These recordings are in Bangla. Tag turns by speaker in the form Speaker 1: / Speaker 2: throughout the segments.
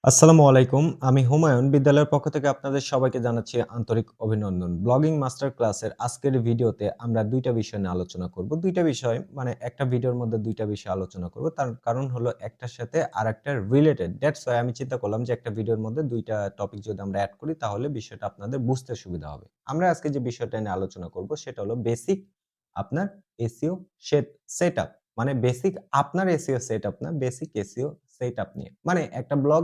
Speaker 1: আসসালামু আলাইকুম। আমি হুমায়ুন বিদ্যালয়ের পক্ষ থেকে আপনাদের সবাইকে জানাচ্ছি আন্তরিক অভিনন্দন। ব্লগিং মাস্টার ক্লাসের আজকের ভিডিওতে আমরা ২ টা বিষয় নিয়ে আলোচনা করব। ২ টা বিষয় মানে একটা ভিডিওর মধ্যে ২ টা বিষয় আলোচনা করব। তার কারণ হলো একটার সাথে আরেকটার রিলেটেড। দ্যাটস ওয়াই আমি চিন্তা করলাম যে একটা ভিডিওর মধ্যে ২ টা টপিক যদি আমরা এড করি তাহলে বিষয়টা আপনাদের বুঝতে সুবিধা হবে। আমরা আজকে যে বিষয়টা নিয়ে আলোচনা করব সেটা হলো বেসিক আপনার এসইও সেটআপ। মানে বেসিক আপনার এসইও সেটআপ না, বেসিক এসইও সেটআপ নিয়ে। মানে একটা ব্লগ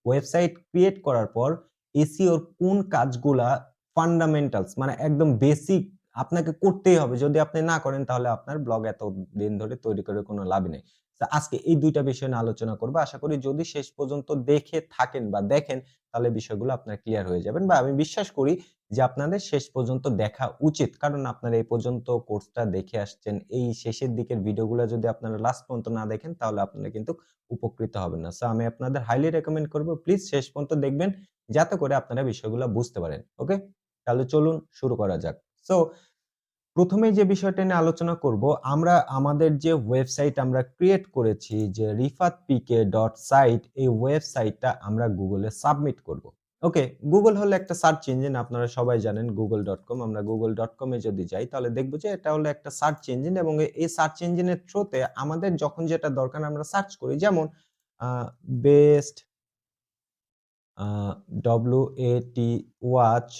Speaker 1: ওয়েবসাইট ক্রিয়েট করার পর এসইওর কোন কাজগুলা ফান্ডামেন্টালস মানে একদম বেসিক আপনাকে করতেই হবে। যদি আপনি না করেন তাহলে আপনার ব্লগ এতদিন ধরে তৈরি করে কোনো লাভই নেই। তো আজকে এই ২ টা বিষয় নিয়ে আলোচনা করব। আশা করি যদি শেষ পর্যন্ত দেখে থাকেন বা দেখেন তাহলে বিষয়গুলো আপনার ক্লিয়ার হয়ে যাবেন বা আমি বিশ্বাস করি যে আপনাদের শেষ পর্যন্ত দেখা উচিত। কারণ আপনারা এই পর্যন্ত কোর্সটা দেখে আসছেন। এই শেষের দিকের ভিডিওগুলো যদি আপনারা লাস্ট পর্যন্ত না দেখেন তাহলে আপনারা কিন্তু উপকৃত হবেন না। সো আমি আপনাদের হাইলি রেকমেন্ড করব প্লিজ শেষ পর্যন্ত দেখবেন যাতে করে আপনারা বিষয়গুলো বুঝতে পারেন। ওকে? তাহলে চলুন শুরু করা যাক। সো ১ম এই যে বিষয়টা নিয়ে আলোচনা করব, আমরা আমাদের যে ওয়েবসাইট আমরা ক্রিয়েট করেছি যে rifatpk.site এই ওয়েবসাইটটা আমরা Google এ সাবমিট করব। ওকে? Google হলো একটা সার্চ ইঞ্জিন আপনারা সবাই জানেন google.com আমরা google.com এ যদি যাই তাহলে দেখব যে এটা হলো একটা সার্চ ইঞ্জিন এবং এই সার্চ ইঞ্জিনের থ্রুতে আমাদের যখন যেটা দরকার আমরা সার্চ করি যেমন আ বেস্ট আ WAT ওয়াচ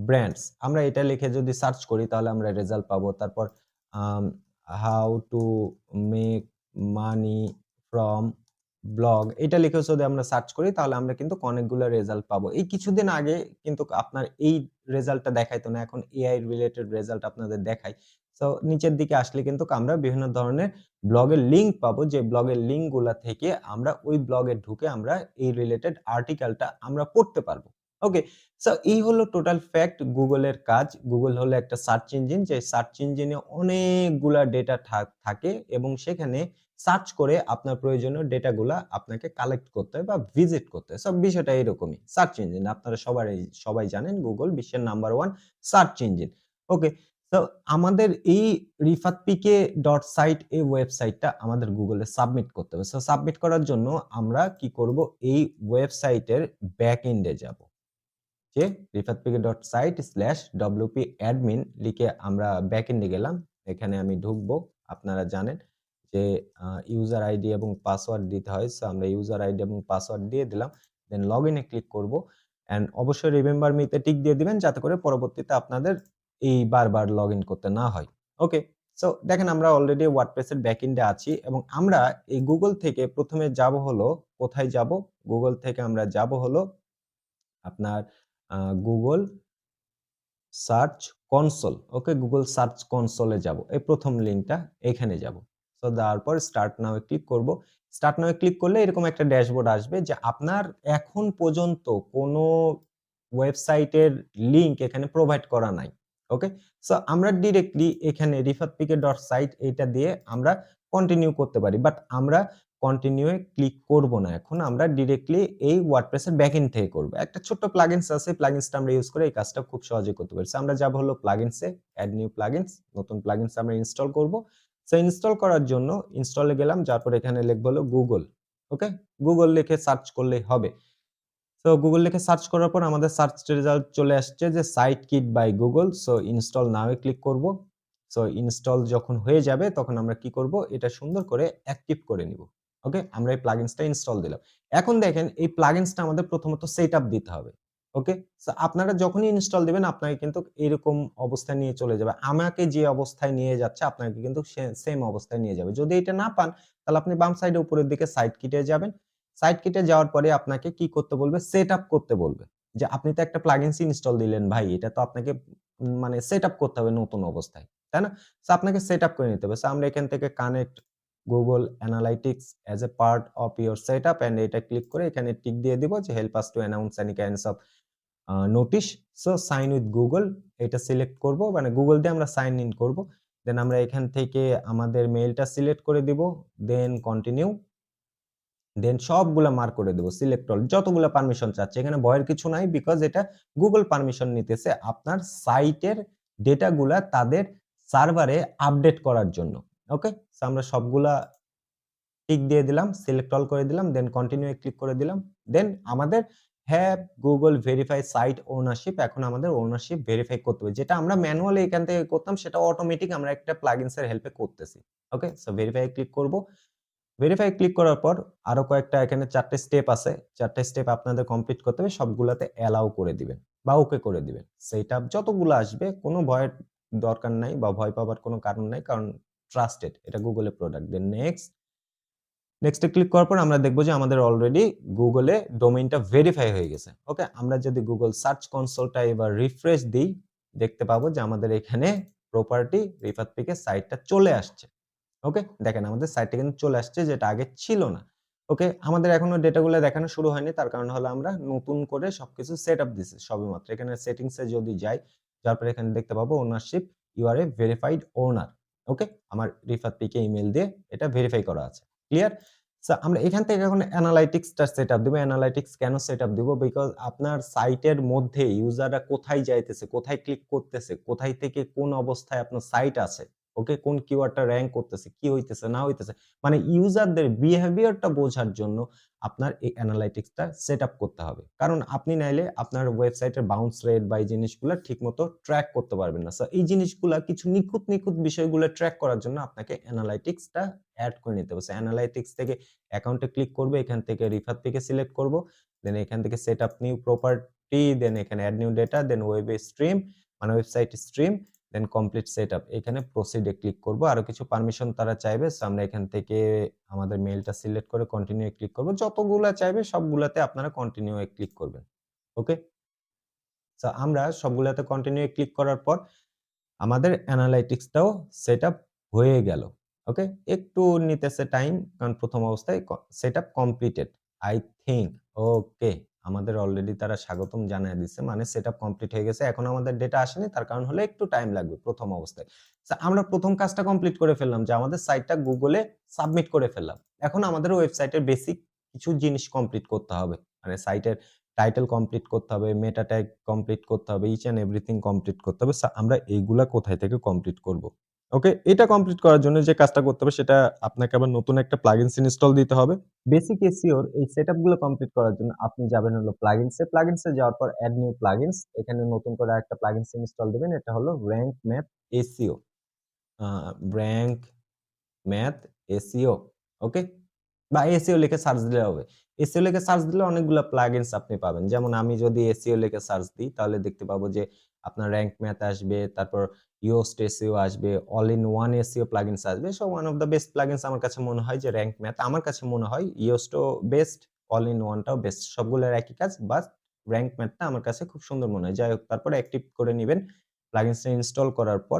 Speaker 1: ব্র্যান্ডস। আমরা এটা লিখে যদি সার্চ করি তাহলে আমরা রেজাল্ট পাবো। তারপর um how to make money from blog এটা লিখেও যদি আমরা সার্চ করি তাহলে আমরা কিন্তু অনেকগুলো রেজাল্ট পাবো। এই কিছুদিন আগে কিন্তু আপনার এই রেজাল্টটা দেখাইতো না। এখন AI রিলেটেড রেজাল্ট আপনাদের দেখায়। সো নিচের দিকে আসলে কিন্তু আমরা বিভিন্ন ধরনের ব্লগের লিংক পাবো যে ব্লগের লিংক গুলা থেকে আমরা ওই ব্লগে ঢুকে আমরা এই রিলেটেড আর্টিকেলটা আমরা পড়তে পারবো। ওকে? সো এই হলো টোটাল ফ্যাক্ট Google এর কাজ। Google হলো একটা সার্চ ইঞ্জিন যে সার্চ ইঞ্জিনে অনেকগুলা ডেটা থাকে এবং সেখানে সার্চ করে আপনার প্রয়োজনীয় ডেটাগুলা আপনাকে কালেক্ট করতে হয় বা ভিজিট করতে হয়। সো বিষয়টা এরকমই। সার্চ ইঞ্জিন আপনারা সবাই জানেন Google বিশ্বের নাম্বার 1 সার্চ ইঞ্জিন। ওকে? তো আমাদের এই rifatpk.site এই ওয়েবসাইটটা আমাদের Google এ সাবমিট করতে হবে। সো সাবমিট করার জন্য আমরা কি করব? এই ওয়েবসাইটের ব্যাকএন্ড এ যাব। যে rifatpk.site/wp-admin লিখে আমরা ব্যাকএন্ড এ গেলাম। এখানে আমি ঢুকবো। আপনারা জানেন যে ইউজার আইডি এবং পাসওয়ার্ড দিতে হয়। সো আমরা ইউজার আইডি এবং পাসওয়ার্ড দিয়ে দিলাম। দেন লগইন এ ক্লিক করব। অ্যান্ড অবশ্যই রিমেম্বার মি তে টিক দিয়ে দিবেন যাতে করে পরবর্তীতে আপনাদের এই বারবার লগইন করতে না হয়। ওকে? সো দেখেন আমরা অলরেডি ওয়ার্ডপ্রেস এর ব্যাকএন্ড এ আছি এবং আমরা এই Google থেকে ১ম এ যাব হলো কোথায় যাব? Google থেকে আমরা যাব হলো আপনার Google সার্চ কনসোল। ওকে? Google সার্চ কনসোল এ যাবো। এই ১ম লিঙ্কটা এখানে যাবো। সো যাওয়ার পর স্টার্ট নাও এ ক্লিক করব। স্টার্ট নাও এ ক্লিক করলে এরকম একটা ড্যাশবোর্ড আসবে যে আপনার এখন পর্যন্ত কোনো ওয়েবসাইটের লিংক এখানে প্রোভাইড করা নাই। ওকে? সো আমরা ডিরেক্টলি এখানে rifatpk.site এইটা দিয়ে আমরা কন্টিনিউ করতে পারি। বাট আমরা কন্টিনিউ এ ক্লিক করব না এখন। আমরা ডিরেক্টলি এই ওয়ার্ডপ্রেস এর ব্যাকএন্ড থেকে করব। একটা ছোট্ট প্লাগইনস আছে। প্লাগইনসটা আমরা ইউজ করে এই কাজটা খুব সহজেই করতে পারি। সো আমরা যাব হলো প্লাগইনস এ, এড নিউ প্লাগইনস। নতুন প্লাগইনস আমরা ইনস্টল করব। সো ইনস্টল করার জন্য ইনস্টল এ গেলাম। যার পরে এখানে লিখব হলো Google। ওকে? Google লিখে সার্চ করলেই হবে। সো Google লিখে সার্চ করার পর আমাদের সার্চ রেজাল্ট চলে আসছে যে Site Kit by Google। So install now এ ক্লিক করব। সো ইনস্টল যখন হয়ে যাবে তখন আমরা কি করব? এটা সুন্দর করে অ্যাক্টিভ করে নিব। ওকে? আমরা এই প্লাগইনসটা ইনস্টল দিলাম। এখন দেখেন এই প্লাগইনসটা আমাদের প্রথমত সেটআপ দিতে হবে। ওকে? সো আপনারা যখনই ইনস্টল দিবেন আপনাকে কিন্তু এরকম অবস্থায় নিয়ে চলে যাবে। আমাকে যে অবস্থায় নিয়ে যাচ্ছে আপনাকে কিন্তু সেম অবস্থায় নিয়ে যাবে। যদি এটা না পান তাহলে আপনি বাম সাইডে উপরের দিকে সাইটকিট এ যাবেন। সাইটকিটে যাওয়ার পরে আপনাকে কি করতে বলবে? সেটআপ করতে বলবে। যে আপনি তো একটা প্লাগইনস ইনস্টল দিলেন ভাই। এটা তো আপনাকে মানে সেটআপ করতে হবে নতুন অবস্থায়। তাই না? সো আপনাকে সেটআপ করে নিতে হবে। সো আমরা এখান থেকে connect Google Analytics as a part of your setup and এটা ক্লিক করে এখানে টিক দিয়ে দিব যে help us to announce any kinds of notice. So sign with Google এটা সিলেক্ট করব। মানে Google দিয়ে আমরা সাইন ইন করব। দেন আমরা এখান থেকে আমাদের মেইলটা সিলেক্ট করে দিব। দেন কন্টিনিউ। দেন সবগুলা মার্ক করে দেব। সিলেক্ট অল যতগুলা পারমিশন চাচ্ছে। এখানে ভয়ের কিছু নাই বিকজ এটা Google পারমিশন নিতেছে আপনার সাইটের ডেটাগুলা তাদের সার্ভারে আপডেট করার জন্য। ওকে? সো আমরা সবগুলা টিক দিয়ে দিলাম, সিলেক্ট অল করে দিলাম, দেন কন্টিনিউ এ ক্লিক করে দিলাম। দেন আমাদের have Google verify site ownership এখন আমাদের ওনারশিপ ভেরিফাই করতে হবে। যেটা আমরা ম্যানুয়ালি এখান থেকে করতাম সেটা অটোমেটিক আমরা একটা প্লাগইনস এর হেল্পে করতেছি। ওকে? সো ভেরিফাই এ ক্লিক করব। ভেরিফাই ক্লিক করার পর আরো কয়েকটা এখানে ৪ টে স্টেপ আছে। ৪ টে স্টেপ আপনাদের কমপ্লিট করতে হবে। সবগুলাতে অ্যালাও করে দিবেন বা ওকে করে দিবেন। সেটআপ যতগুলো আসবে কোনো ভয়ের দরকার নাই বা ভয় পাবার কোনো কারণ নাই। কারণ ট্রাস্টেড এটা গুগলের প্রোডাক্ট। দেন নেক্সট নেক্সট এ ক্লিক করার পর আমরা দেখব যে আমাদের অলরেডি গুগলে ডোমেইনটা ভেরিফাই হয়ে গেছে। ওকে? আমরা যদি গুগল সার্চ কনসোলটা এবার রিফ্রেশ দেই, দেখতে পাবো যে আমাদের এখানে প্রপার্টি রিফাত পিকের সাইটটা চলে আসছে। ওকে? দেখেন আমাদের সাইটটা কিন্তু চলে আসছে যেটা আগে ছিল না। ওকে? আমাদের এখনো ডেটাগুলো দেখানো শুরু হয়নি। তার কারণ হলো আমরা নতুন করে সবকিছু সেটআপ দিছি সবেমাত্র। এখানে সেটিংস এ যদি যাই, যাওয়ার পরে এখানে দেখতে পাবো ownership you are a verified owner. Okay? আমার রিফাত পিকে ইমেইল দিয়ে এটা ভেরিফাই করা আছে। ক্লিয়ার? সো আমরা এখান থেকে এখন অ্যানালাইটিক্সটা সেটআপ দিব। অ্যানালাইটিক্স কেন সেটআপ দিব? বিকজ আপনার সাইটের মধ্যে ইউজাররা কোথায় যাইতেছে, কোথায় ক্লিক করতেছে, কোথায় থেকে কোন অবস্থায় আপনার সাইট আছে। ওকে? কোন কিওয়ার্ডটা র‍্যাংক করতেছে, কি হইতেছে না হইতেছে। মানে ইউজারদের বিহেভিয়ারটা বোঝার জন্য আপনার এই অ্যানালাইটিক্সটা সেটআপ করতে হবে। কারণ আপনি নাইলে আপনার ওয়েবসাইটের বাউন্স রেট বা এই জিনিসগুলা ঠিকমতো ট্র্যাক করতে পারবেন না। সো এই জিনিসগুলা কিছু নিখুঁত বিষয়গুলো ট্র্যাক করার জন্য আপনাকে অ্যানালাইটিক্সটা এড করে নিতে হবে। সো অ্যানালাইটিক্স থেকে অ্যাকাউন্টে ক্লিক করব, এখান থেকে রিফাত থেকে সিলেক্ট করব। দেন এখান থেকে সেটআপ নিউ প্রপার্টি, দেন এখানে add new data, then web stream মানে website stream, then complete setup. এখানে প্রসিড এ ক্লিক করব। আরো কিছু পারমিশন তারা চাইবে। সো আমরা এখান থেকে আমাদের মেইলটা সিলেক্ট করে কন্টিনিউ এ ক্লিক করব। যতগুলা চাইবে সবগুলাতে আপনারা কন্টিনিউ এ ক্লিক করবেন। ওকে? সো আমরা সবগুলাতে কন্টিনিউ এ ক্লিক করার পর আমাদের অ্যানালাইটিক্সটাও সেটআপ হয়ে গেল। ওকে? একটু নিতেছে টাইম কারণ প্রথম অবস্থায় সেটআপ কমপ্লিটেড। আই থিংক ওকে। আমাদের অলরেডি তারা স্বাগতম জানায় দিছে। মানে সেটআপ কমপ্লিট হয়ে গেছে। এখন আমাদের ডেটা আসেনি। তার কারণ হলো একটু টাইম লাগবে প্রথম অবস্থায়। সো আমরা প্রথম কাজটা কমপ্লিট করে ফেললাম যে আমাদের সাইটটা গুগলে সাবমিট করে ফেললাম। এখন আমাদের ওয়েবসাইটের বেসিক কিছু জিনিস কমপ্লিট করতে হবে। মানে সাইটের টাইটেল কমপ্লিট করতে হবে, মেটা ট্যাগ কমপ্লিট করতে হবে, ইচ অ্যান্ড এভরিথিং কমপ্লিট করতে হবে। আমরা এইগুলা কোথায় থেকে কমপ্লিট করব? ওকে? এটা কমপ্লিট করার জন্য যে কাজটা করতে হবে সেটা আপনাকে আবার নতুন একটা প্লাগইনস ইনস্টল দিতে হবে। বেসিক এসইও র এই সেটআপ গুলো কমপ্লিট করার জন্য আপনি যাবেন হলো প্লাগইনস এ। প্লাগইনস এ যাওয়ার পর এড নিউ প্লাগইনস। এখানে নতুন করে আরেকটা প্লাগইনস ইনস্টল দিবেন। এটা হলো র‍্যাংক ম্যাথ এসইও। আ র‍্যাংক ম্যাথ এসইও। ওকে? বা এসইও লিখে সার্চ দিলে হবে। এসইও লিখে সার্চ দিলে অনেকগুলা প্লাগইনস আপনি পাবেন। যেমন আমি যদি এসইও লিখে সার্চ দিই তাহলে দেখতে পাবো যে আপনার র‍্যাংক ম্যাথ আসবে, তারপর ইয়োস্ট এসইও আসবে, all in one SEO plugins আসবে। So one of the best plugins আমার কাছে মনে হয় যে র‍্যাংক ম্যাথ। আমার কাছে মনে হয় ইয়োস্টও বেস্ট, অল ইন ওয়ান টাও বেস্ট। সবগুলোর একই কাজ বাট র‍্যাংক ম্যাথটা আমার কাছে খুব সুন্দর মনে হয়। যাই হোক তারপরে অ্যাক্টিভ করে নিবেন। প্লাগইনসটা ইনস্টল করার পর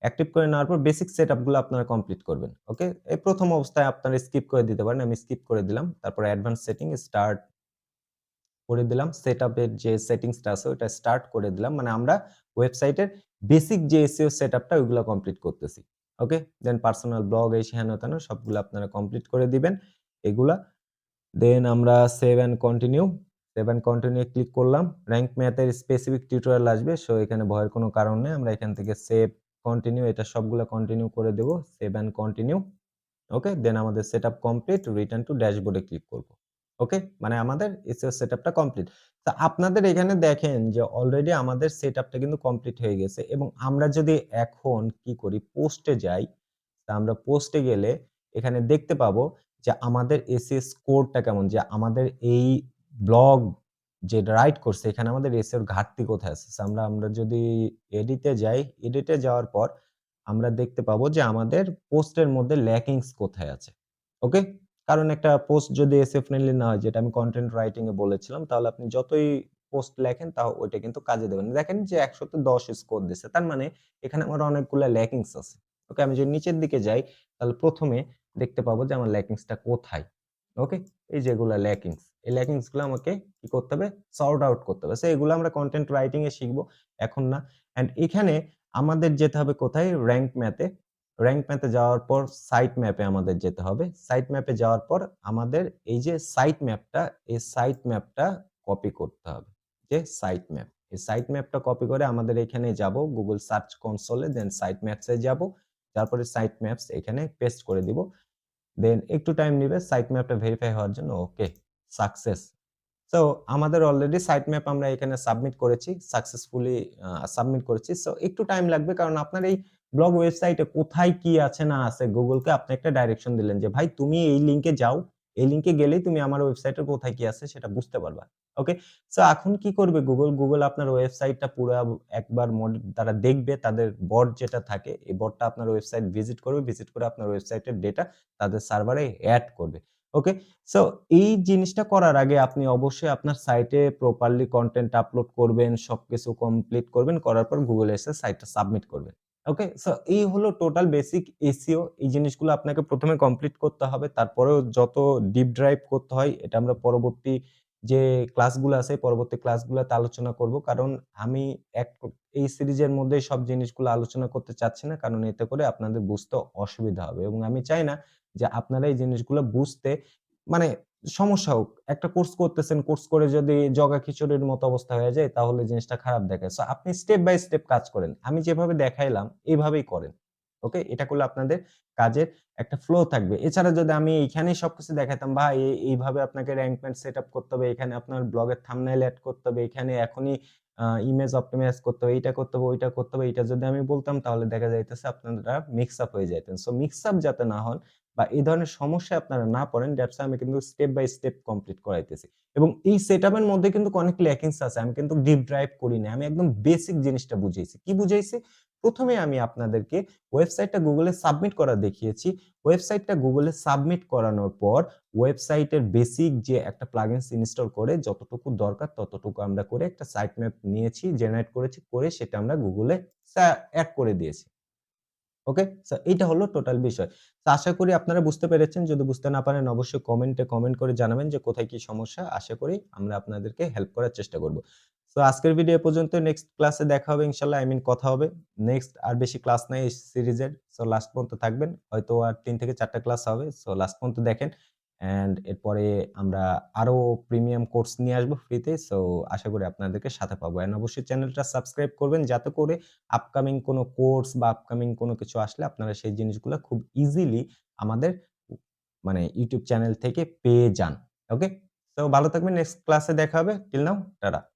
Speaker 1: অ্যাক্টিভ করে নেওয়ার পর বেসিক সেটআপ গুলো আপনারা কমপ্লিট করবেন। ওকে? এই প্রথম অবস্থায় আপনারা স্কিপ করে দিতে পারেন। আমি স্কিপ করে দিলাম। তারপর অ্যাডভান্স সেটিং স্টার্ট করে দিলাম। সেটআপ এর যে সেটিংসটা আছে ওটা স্টার্ট করে দিলাম। মানে আমরা ওয়েবসাইটের বেসিক যে এসইও সেটআপটা ওইগুলা কমপ্লিট করতেছি। ওকে? দেন পার্সোনাল ব্লগ এই হেন-তেন সবগুলো আপনারা কমপ্লিট করে দিবেন। এগুলা। দেন আমরা save and continue. Save and continue A click করলাম। র‍্যাংক ম্যাথ এর স্পেসিফিক টিউটোরিয়াল আসবে। সো এখানে ভয়ের কোনো কারণ নেই। আমরা এখান থেকে সেভ, কন্টিনিউ এটা সবগুলা কন্টিনিউ করে দেব। Save and continue. Okay? Then আমাদের setup complete. Return to dashboard এ ক্লিক করব। ওকে? মানে আমাদের এসইও সেটআপটা কমপ্লিট। তো আপনাদের এখানে দেখেন যে অলরেডি আমাদের সেটআপটা কিন্তু কমপ্লিট হয়ে গেছে এবং আমরা যদি এখন কি করি পোস্টে যাই, তা আমরা পোস্টে গেলে এখানে দেখতে পাবো যে আমাদের এসইও স্কোরটা কেমন, যে আমাদের এই ব্লগ যে রাইট করছে এখানে আমাদের এসইও এর ঘাটতি কোথায় আছে। সো আমরা যদি এডিটে যাই, এডিটে যাওয়ার পর আমরা দেখতে পাবো যে আমাদের পোস্টের মধ্যে ল্যাকিংস কোথায় আছে। ওকে? কারণ একটা পোস্ট যদি এসইও ফ্রেন্ডলি না হয় যেটা আমি কনটেন্ট রাইটিং এ বলেছিলাম তাহলে আপনি যতই পোস্ট লেখেন তাও ওইটা কিন্তু কাজে দেবে না। দেখেন যে ১০০ তে ১০ স্কোর দিছে। তার মানে এখানে আমার অনেকগুলা ল্যাকিংস আছে। ওকে? আমি যদি নিচের দিকে যাই তাহলে ১ম এ দেখতে পাবো যে আমার ল্যাকিংসটা কোথায়। ওকে? এই যে এগুলা ল্যাকিংস। এই ল্যাকিংস গুলো আমাকে কি করতে হবে? সর্ট আউট করতে হবে। সো এগুলো আমরা কনটেন্ট রাইটিং এ শিখব, এখন না। অ্যান্ড এখানে আমাদের যেতে হবে কোথায়? র‍্যাংক ম্যাথে। র‍্যাংক ম্যাথে যাওয়ার পর সাইট ম্যাপে আমাদের যেতে হবে। সাইট ম্যাপে যাওয়ার পর আমাদের এই যে সাইট ম্যাপটা, এই সাইট ম্যাপটা কপি করতে হবে। যে সাইট ম্যাপ। এই সাইট ম্যাপটা কপি করে আমাদের এখানে যাব গুগল সার্চ কনসোল এ, দেন সাইট ম্যাপস এ যাব। তারপরে সাইট ম্যাপস এখানে পেস্ট করে দিব। দেন একটু টাইম নিবে সাইট ম্যাপটা ভেরিফাই হওয়ার জন্য। ওকে, সাকসেস। সো আমাদের অলরেডি সাইট ম্যাপ আমরা এখানে সাবমিট করেছি। সাকসেসফুলি সাবমিট করেছি। সো একটু টাইম লাগবে কারণ আপনার এই ব্লগ ওয়েবসাইটে কোথায় কি আছে না আছে গুগলকে আপনি একটা ডাইরেকশন দিলেন যে, "ভাই তুমি এই লিংকে যাও। এই লিংকে গেলেই তুমি আমার ওয়েবসাইটের কোথায় কি আছে সেটা বুঝতে পারবা।" ওকে? সো এখন কি করবে গুগল? গুগল আপনার ওয়েবসাইটটা পুরা একবার তারা দেখবে তাদের বট যেটা থাকে, এই বটটা আপনার ওয়েবসাইট ভিজিট করবে। ভিজিট করে আপনার ওয়েবসাইটের ডেটা তাদের সার্ভারে এড করবে। ওকে? সো এই জিনিসটা করার আগে আপনি অবশ্যই আপনার সাইটে প্রপারলি কনটেন্ট আপলোড করবেন, সবকিছু কমপ্লিট করবেন। করার পর Google এসে সাইটটা সাবমিট করবেন। ওকে? সো এই হলো টোটাল বেসিক এসইও। এই জিনিসগুলো আপনাকে ১ম এ কমপ্লিট করতে হবে। তারপরেও যত ডিপ ড্রাইভ করতে হয় এটা আমরা পরবর্তী যে ক্লাসগুলো আছে, পরবর্তী ক্লাসগুলাতে আলোচনা করব। কারণ আমি এক এই সিরিজের মধ্যেই সব জিনিসগুলো আলোচনা করতে চাচ্ছি না। কারণ এতে করে আপনাদের বুঝতে অসুবিধা হবে এবং আমি চাই না যে আপনারা এই জিনিসগুলো বুঝতে মানে সমস্যা হোক। একটা কোর্স করতেছেন, কোর্স করে যদি জগা খিচুড়ির মতো অবস্থা হয়ে যায় তাহলে জিনিসটা খারাপ দেখায়। সো আপনি স্টেপ বাই স্টেপ কাজ করেন। আমি যেভাবে দেখাইলাম এভাবেই করেন। ওকে? এটা করলে আপনাদের কাজের একটা ফ্লো থাকবে। এছাড়া যদি আমি এইখানেই সবকিছু দেখাইতাম, ভাই এইভাবে আপনাকে র‍্যাংক প্যাড সেটআপ করতে হবে, এখানে আপনার ব্লগের থাম্বনেইল এড করতে হবে, এখানে এখনই ইমেজ অপটিমাইজ করতে হবে, এইটা করতে হবে, ওইটা করতে হবে, এইটা যদি আমি বলতাম তাহলে দেখা যাইতেছে আপনারা মিক্স আপ হয়ে যাইতেন। সো মিক্স আপ যাতে না হন বা এই ধরনের সমস্যায় আপনারা না পড়েন দ্যাটস ওয়াই আমি কিন্তু স্টেপ বাই স্টেপ কমপ্লিট করাইতেছি। এবং এই সেটআপ এর মধ্যে কিন্তু অনেক ল্যাকিংস আছে। আমি কিন্তু ডিপ ড্রাইভ করি নাই। আমি একদম বেসিক জিনিসটা বুঝাইছি। কি বুঝাইছি? ১ম এ আমি আপনাদেরকে ওয়েবসাইটটা Google এ সাবমিট করা দেখিয়েছি। ওয়েবসাইটটা Google এ সাবমিট করানোর পর ওয়েবসাইটের বেসিক যে একটা প্লাগইনস ইনস্টল করে যতটুকু দরকার ততটুকু আমরা করে একটা সাইট ম্যাপ নিয়েছি, জেনারেট করেছি, করে সেটা আমরা Google এ এড করে দিয়েছি। ওকে? সো এইটা হলো টোটাল বিষয়। তো আশা করি আপনারা বুঝতে পেরেছেন। যদি বুঝতে না পারেন অবশ্যই কমেন্টে কমেন্ট করে জানাবেন যে কোথায় কি সমস্যা। আশা করি আমরা আপনাদেরকে হেল্প করার চেষ্টা করব। সো আজকের ভিডিও এ পর্যন্ত। নেক্সট ক্লাসে দেখা হবে ইনশাআল্লাহ। কথা হবে। নেক্সট আর বেশি ক্লাস নাই এই সিরিজের। সো লাস্ট পর্যন্ত থাকবেন। হয়তো আর ৩ থেকে ৪ টা ক্লাস হবে। সো লাস্ট পর্যন্ত দেখেন। অ্যান্ড এরপরে আমরা আরো প্রিমিয়াম কোর্স নিয়ে আসবো ফ্রিতে। সো আশা করি আপনাদেরকে সাথে পাবো। অ্যান্ড অবশ্যই চ্যানেলটা সাবস্ক্রাইব করবেন যাতে করে আপকামিং কোনো কোর্স বা আপকামিং কোনো কিছু আসলে আপনারা সেই জিনিসগুলা খুব ইজিলি আমাদের মানে YouTube চ্যানেল থেকে পেয়ে যান। ওকে? সো ভালো থাকবেন। নেক্সট ক্লাসে দেখা হবে। Till now tata.